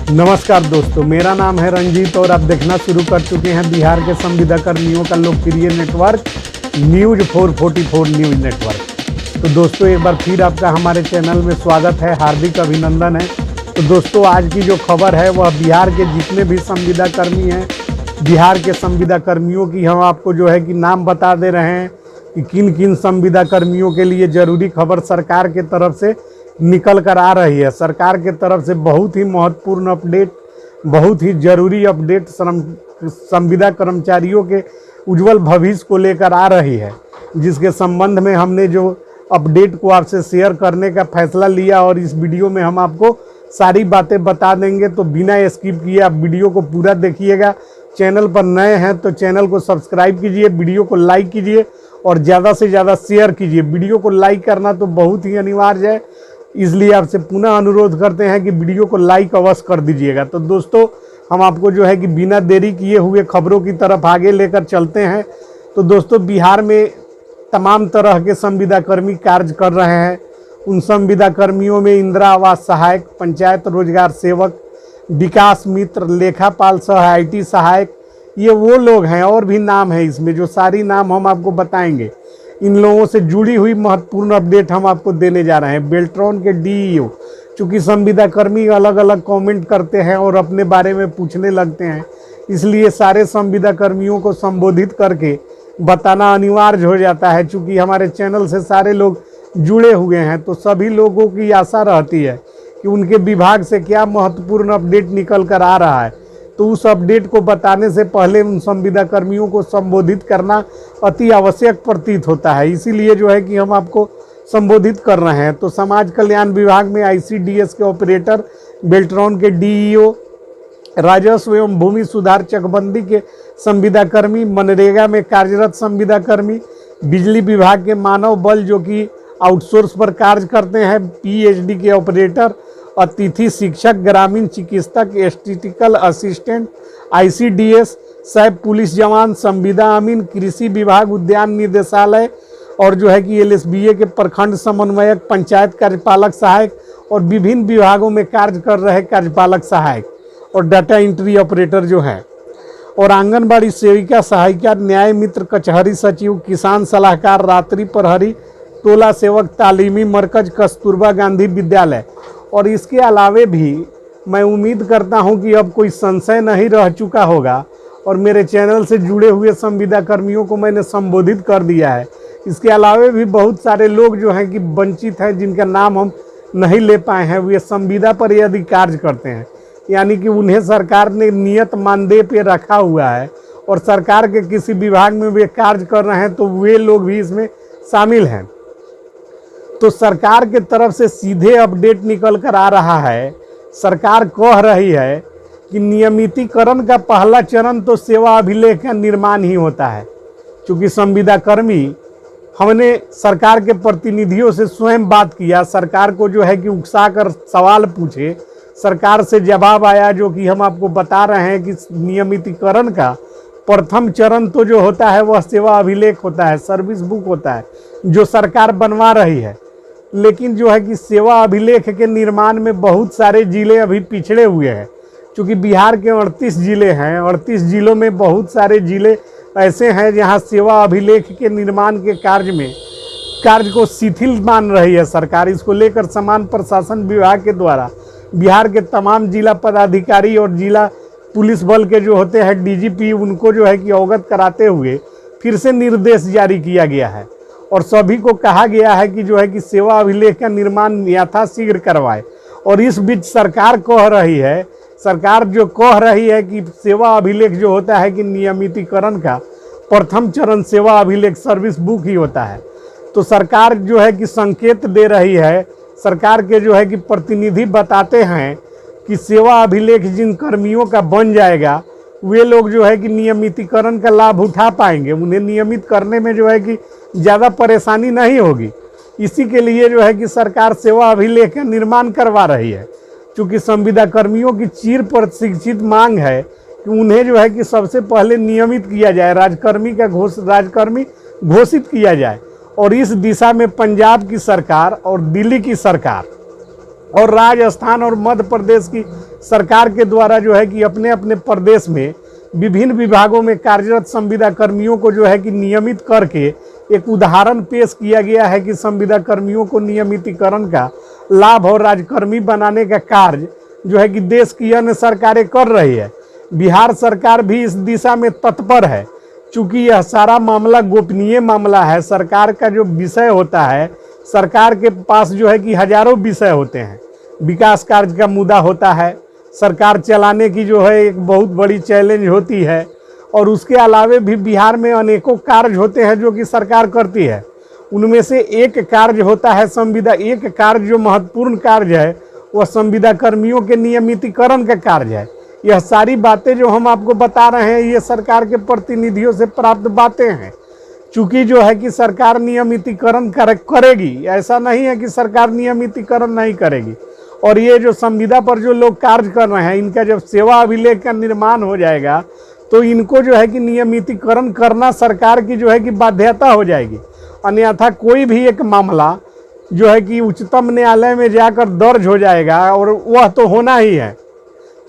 नमस्कार दोस्तों, मेरा नाम है रंजीत और आप देखना शुरू कर चुके हैं बिहार के संविदा कर्मियों का लोकप्रिय नेटवर्क न्यूज 444 न्यूज नेटवर्क। तो दोस्तों, एक बार फिर आपका हमारे चैनल में स्वागत है, हार्दिक अभिनंदन है। तो दोस्तों, आज की जो खबर है वह बिहार के जितने भी संविदा कर्मी हैं, बिहार के संविदा कर्मियों की हम आपको जो है कि नाम बता दे रहे हैं कि किन किन संविदा कर्मियों के लिए ज़रूरी खबर सरकार के तरफ से निकल कर आ रही है। सरकार के तरफ से बहुत ही महत्वपूर्ण अपडेट, बहुत ही ज़रूरी अपडेट संविदा कर्मचारियों के उज्जवल भविष्य को लेकर आ रही है, जिसके संबंध में हमने जो अपडेट को आपसे शेयर करने का फैसला लिया और इस वीडियो में हम आपको सारी बातें बता देंगे। तो बिना स्किप किए आप वीडियो को पूरा देखिएगा। चैनल पर नए हैं तो चैनल को सब्सक्राइब कीजिए, वीडियो को लाइक कीजिए और ज़्यादा से ज़्यादा शेयर कीजिए। वीडियो को लाइक करना तो बहुत ही अनिवार्य है, इसलिए आपसे पुनः अनुरोध करते हैं कि वीडियो को लाइक अवश्य कर दीजिएगा। तो दोस्तों, हम आपको जो है कि बिना देरी किए हुए खबरों की तरफ आगे लेकर चलते हैं। तो दोस्तों, बिहार में तमाम तरह के संविदा कर्मी कार्य कर रहे हैं। उन संविदा कर्मियों में इंदिरा आवास सहायक, पंचायत रोजगार सेवक, विकास मित्र, लेखापाल सह IT सहायक, ये वो लोग हैं। और भी नाम है इसमें, जो सारी नाम हम आपको बताएंगे। इन लोगों से जुड़ी हुई महत्वपूर्ण अपडेट हम आपको देने जा रहे हैं। बेल्ट्रॉन के DEO, चूँकि संविदा कर्मी अलग अलग कमेंट करते हैं और अपने बारे में पूछने लगते हैं, इसलिए सारे संविदा कर्मियों को संबोधित करके बताना अनिवार्य हो जाता है। चूँकि हमारे चैनल से सारे लोग जुड़े हुए हैं, तो सभी लोगों की आशा रहती है कि उनके विभाग से क्या महत्वपूर्ण अपडेट निकल कर आ रहा है। तो उस अपडेट को बताने से पहले उन संविदा कर्मियों को संबोधित करना अति आवश्यक प्रतीत होता है, इसीलिए जो है कि हम आपको संबोधित कर रहे हैं। तो समाज कल्याण विभाग में ICDS के ऑपरेटर, बेल्ट्रॉन के DEO, राजस्व एवं भूमि सुधार चकबंदी के संविदा कर्मी, मनरेगा में कार्यरत संविदा कर्मी, बिजली विभाग के मानव बल जो कि आउटसोर्स पर कार्य करते हैं, PhD के ऑपरेटर, अतिथि शिक्षक, ग्रामीण चिकित्सक, statistical assistant, ICDS, SAP police जवान, संविदा अमीन, कृषि विभाग, उद्यान निदेशालय और जो है कि LSBA के प्रखंड समन्वयक, पंचायत कार्यपालक सहायक और विभिन्न विभागों में कार्य कर रहे कार्यपालक सहायक और डाटा एंट्री ऑपरेटर जो है, और आंगनबाड़ी सेविका सहायिका, न्याय मित्र, कचहरी सचिव, किसान सलाहकार, रात्रि प्रहरी, टोला सेवक, तालीमी मरकज, कस्तूरबा गांधी विद्यालय। और इसके अलावे भी मैं उम्मीद करता हूं कि अब कोई संशय नहीं रह चुका होगा और मेरे चैनल से जुड़े हुए संविदा कर्मियों को मैंने संबोधित कर दिया है। इसके अलावे भी बहुत सारे लोग जो हैं कि वंचित हैं, जिनका नाम हम नहीं ले पाए हैं। वे संविदा पर यदि कार्य करते हैं, यानी कि उन्हें सरकार ने नियत मानदेय पे रखा हुआ है और सरकार के किसी विभाग में वे कार्य कर रहे हैं, तो वे लोग भी इसमें शामिल हैं। तो सरकार के तरफ से सीधे अपडेट निकल कर आ रहा है। सरकार कह रही है कि नियमितीकरण का पहला चरण तो सेवा अभिलेख का निर्माण ही होता है। क्योंकि संविदा कर्मी, हमने सरकार के प्रतिनिधियों से स्वयं बात किया, सरकार को जो है कि उकसा कर सवाल पूछे, सरकार से जवाब आया जो कि हम आपको बता रहे हैं कि नियमितीकरण का प्रथम चरण तो जो होता है वह सेवा अभिलेख होता है, सर्विस बुक होता है, जो सरकार बनवा रही है। लेकिन जो है कि सेवा अभिलेख के निर्माण में बहुत सारे जिले अभी पिछड़े हुए हैं। क्योंकि बिहार के 38 जिले हैं, 38 जिलों में बहुत सारे जिले ऐसे हैं जहां सेवा अभिलेख के निर्माण के कार्य को शिथिल मान रही है सरकार। इसको लेकर समान प्रशासन विभाग के द्वारा बिहार के तमाम जिला पदाधिकारी और जिला पुलिस बल के जो होते हैं DGP, उनको जो है कि अवगत कराते हुए फिर से निर्देश जारी किया गया है और सभी को कहा गया है कि जो है कि सेवा अभिलेख का निर्माण यथाशीघ्र करवाए। और इस बीच सरकार जो कह रही है कि सेवा अभिलेख जो होता है कि नियमितीकरण का प्रथम चरण सेवा अभिलेख सर्विस बुक ही होता है। तो सरकार जो है कि संकेत दे रही है, सरकार के जो है कि प्रतिनिधि बताते हैं कि सेवा अभिलेख जिन कर्मियों का बन जाएगा, वे लोग जो है कि नियमितीकरण का लाभ उठा पाएंगे। उन्हें नियमित करने में जो है कि ज़्यादा परेशानी नहीं होगी। इसी के लिए जो है कि सरकार सेवा अभिलेख का निर्माण करवा रही है। क्योंकि संविदा कर्मियों की चिर प्रशिक्षित मांग है कि उन्हें जो है कि सबसे पहले नियमित किया जाए, राजकर्मी घोषित किया जाए। और इस दिशा में पंजाब की सरकार और दिल्ली की सरकार और राजस्थान और मध्य प्रदेश की सरकार के द्वारा जो है कि अपने अपने प्रदेश में विभिन्न विभागों में कार्यरत संविदा कर्मियों को जो है कि नियमित करके एक उदाहरण पेश किया गया है कि संविदा कर्मियों को नियमितीकरण का लाभ और राजकर्मी बनाने का कार्य जो है कि देश की अन्य सरकारें कर रही है। बिहार सरकार भी इस दिशा में तत्पर है। चूँकि यह सारा मामला गोपनीय मामला है, सरकार का जो विषय होता है, सरकार के पास जो है कि हजारों विषय होते हैं। विकास कार्य का मुद्दा होता है, सरकार चलाने की जो है एक बहुत बड़ी चैलेंज होती है, और उसके अलावे भी बिहार में अनेकों कार्य होते हैं जो कि सरकार करती है। उनमें से एक कार्य होता है संविदा, एक कार्य जो महत्वपूर्ण कार्य है वह संविदा कर्मियों के नियमितीकरण का कार्य है। यह सारी बातें जो हम आपको बता रहे हैं ये सरकार के प्रतिनिधियों से प्राप्त बातें हैं। चूँकि जो है कि सरकार नियमितीकरण करेगी, ऐसा नहीं है कि सरकार नियमितीकरण नहीं करेगी। और ये जो संविदा पर जो लोग कार्य कर रहे हैं, इनका जब सेवा अभिलेख का निर्माण हो जाएगा तो इनको जो है कि नियमितीकरण करना सरकार की जो है कि बाध्यता हो जाएगी। अन्यथा कोई भी एक मामला जो है कि उच्चतम न्यायालय में जाकर दर्ज हो जाएगा, और वह तो होना ही है।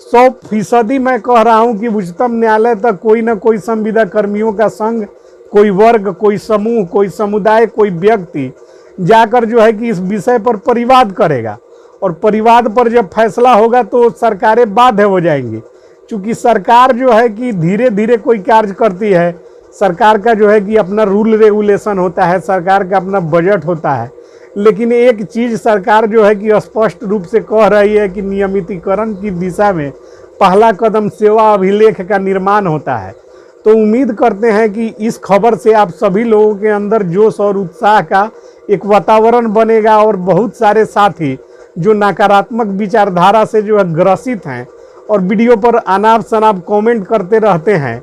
100% मैं कह रहा हूं कि उच्चतम न्यायालय तक कोई ना कोई संविदा कर्मियों का संघ, कोई वर्ग, कोई समूह, कोई समुदाय, कोई व्यक्ति जाकर जो है कि इस विषय पर परिवाद करेगा, और परिवाद पर जब फैसला होगा तो सरकारें बाध्य हो जाएंगी। चूँकि सरकार जो है कि धीरे धीरे कोई कार्य करती है, सरकार का जो है कि अपना रूल रेगुलेशन होता है, सरकार का अपना बजट होता है। लेकिन एक चीज़ सरकार जो है कि स्पष्ट रूप से कह रही है कि नियमितीकरण की दिशा में पहला कदम सेवा अभिलेख का निर्माण होता है। तो उम्मीद करते हैं कि इस खबर से आप सभी लोगों के अंदर जोश और उत्साह का एक वातावरण बनेगा, और बहुत सारे साथी जो नकारात्मक विचारधारा से जो है ग्रसित हैं और वीडियो पर अनाप शनाप कमेंट करते रहते हैं,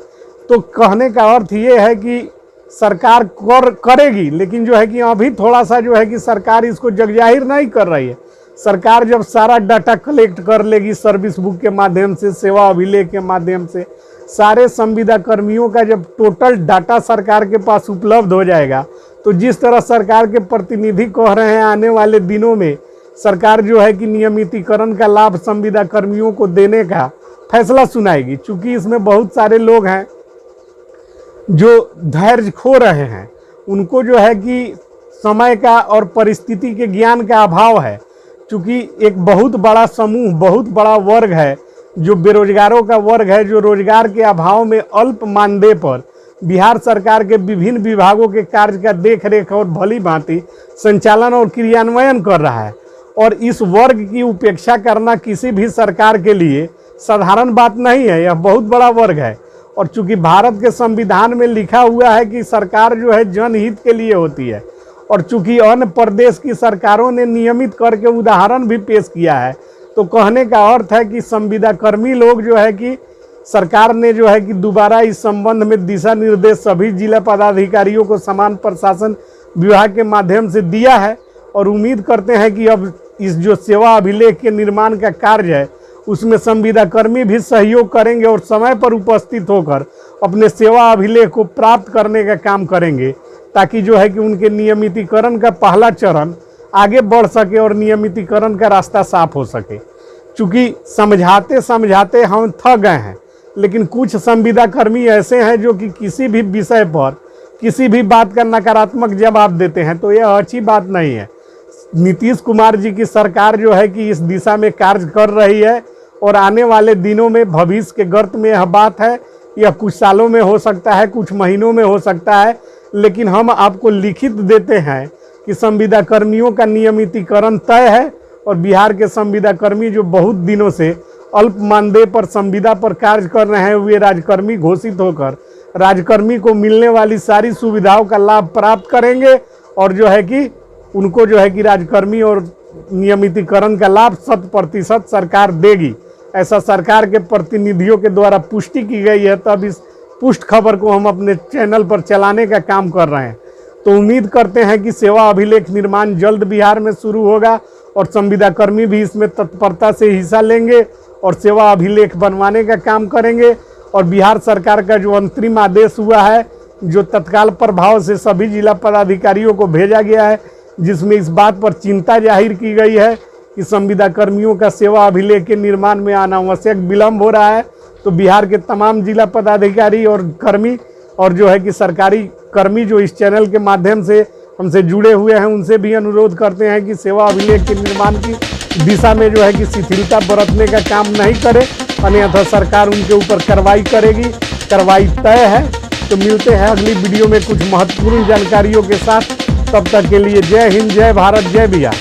तो कहने का अर्थ ये है कि सरकार करेगी, लेकिन जो है कि अभी थोड़ा सा जो है कि सरकार इसको जगजाहिर नहीं कर रही है। सरकार जब सारा डाटा कलेक्ट कर लेगी सर्विस बुक के माध्यम से, सेवा अभिलेख के माध्यम से, सारे संविदा कर्मियों का जब टोटल डाटा सरकार के पास उपलब्ध हो जाएगा, तो जिस तरह सरकार के प्रतिनिधि कह रहे हैं आने वाले दिनों में सरकार जो है कि नियमितीकरण का लाभ संविदा कर्मियों को देने का फैसला सुनाएगी। चूँकि इसमें बहुत सारे लोग हैं जो धैर्य खो रहे हैं, उनको जो है कि समय का और परिस्थिति के ज्ञान का अभाव है। चूँकि एक बहुत बड़ा समूह, बहुत बड़ा वर्ग है जो बेरोजगारों का वर्ग है, जो रोजगार के अभाव में अल्प मानदेय पर बिहार सरकार के विभिन्न विभागों के कार्य का देख रेख और भली भांति संचालन और क्रियान्वयन कर रहा है। और इस वर्ग की उपेक्षा करना किसी भी सरकार के लिए साधारण बात नहीं है, यह बहुत बड़ा वर्ग है। और चूंकि भारत के संविधान में लिखा हुआ है कि सरकार जो है जनहित के लिए होती है, और चूंकि अन्य प्रदेश की सरकारों ने नियमित करके उदाहरण भी पेश किया है, तो कहने का अर्थ है कि संविदा कर्मी लोग जो है कि सरकार ने जो है कि दोबारा इस संबंध में दिशा निर्देश सभी जिला पदाधिकारियों को समान प्रशासन विभाग के माध्यम से दिया है। और उम्मीद करते हैं कि अब इस जो सेवा अभिलेख के निर्माण का कार्य है उसमें संविदा कर्मी भी सहयोग करेंगे और समय पर उपस्थित होकर अपने सेवा अभिलेख को प्राप्त करने का काम करेंगे, ताकि जो है कि उनके नियमितीकरण का पहला चरण आगे बढ़ सके और नियमितीकरण का रास्ता साफ हो सके। चूँकि समझाते समझाते हम थक गए हैं, लेकिन कुछ संविदा कर्मी ऐसे हैं जो कि किसी भी विषय पर किसी भी बात का नकारात्मक जवाब देते हैं, तो यह अच्छी बात नहीं है। नीतीश कुमार जी की सरकार जो है कि इस दिशा में कार्य कर रही है, और आने वाले दिनों में भविष्य के गर्त में यह बात है, यह कुछ सालों में हो सकता है, कुछ महीनों में हो सकता है, लेकिन हम आपको लिखित देते हैं कि संविदा कर्मियों का नियमितीकरण तय है। और बिहार के संविदा कर्मी जो बहुत दिनों से अल्प मानदेय पर संविदा पर कार्य कर रहे हैं, वे राजकर्मी घोषित होकर राजकर्मी को मिलने वाली सारी सुविधाओं का लाभ प्राप्त करेंगे, और जो है कि उनको जो है कि राजकर्मी और नियमितीकरण का लाभ 100% सरकार देगी। ऐसा सरकार के प्रतिनिधियों के द्वारा पुष्टि की गई है, तब इस पुष्ट खबर को हम अपने चैनल पर चलाने का काम कर रहे हैं। तो उम्मीद करते हैं कि सेवा अभिलेख निर्माण जल्द बिहार में शुरू होगा, और संविदा कर्मी भी इसमें तत्परता से हिस्सा लेंगे और सेवा अभिलेख बनवाने का काम करेंगे। और बिहार सरकार का जो अंतरिम आदेश हुआ है, जो तत्काल प्रभाव से सभी जिला पदाधिकारियों को भेजा गया है, जिसमें इस बात पर चिंता जाहिर की गई है कि संविदा कर्मियों का सेवा अभिलेख के निर्माण में अनावश्यक विलंब हो रहा है। तो बिहार के तमाम जिला पदाधिकारी और कर्मी और जो है कि सरकारी कर्मी जो इस चैनल के माध्यम से हमसे जुड़े हुए हैं, उनसे भी अनुरोध करते हैं कि सेवा अभिलेख के निर्माण की दिशा में जो है कि शिथिलता बरतने का काम नहीं करे, अन्यथा सरकार उनके ऊपर कार्रवाई करेगी। कार्रवाई तय है। तो मिलते हैं अगली वीडियो में कुछ महत्वपूर्ण जानकारियों के साथ। तब तक के लिए जय हिंद, जय भारत, जय बिहार।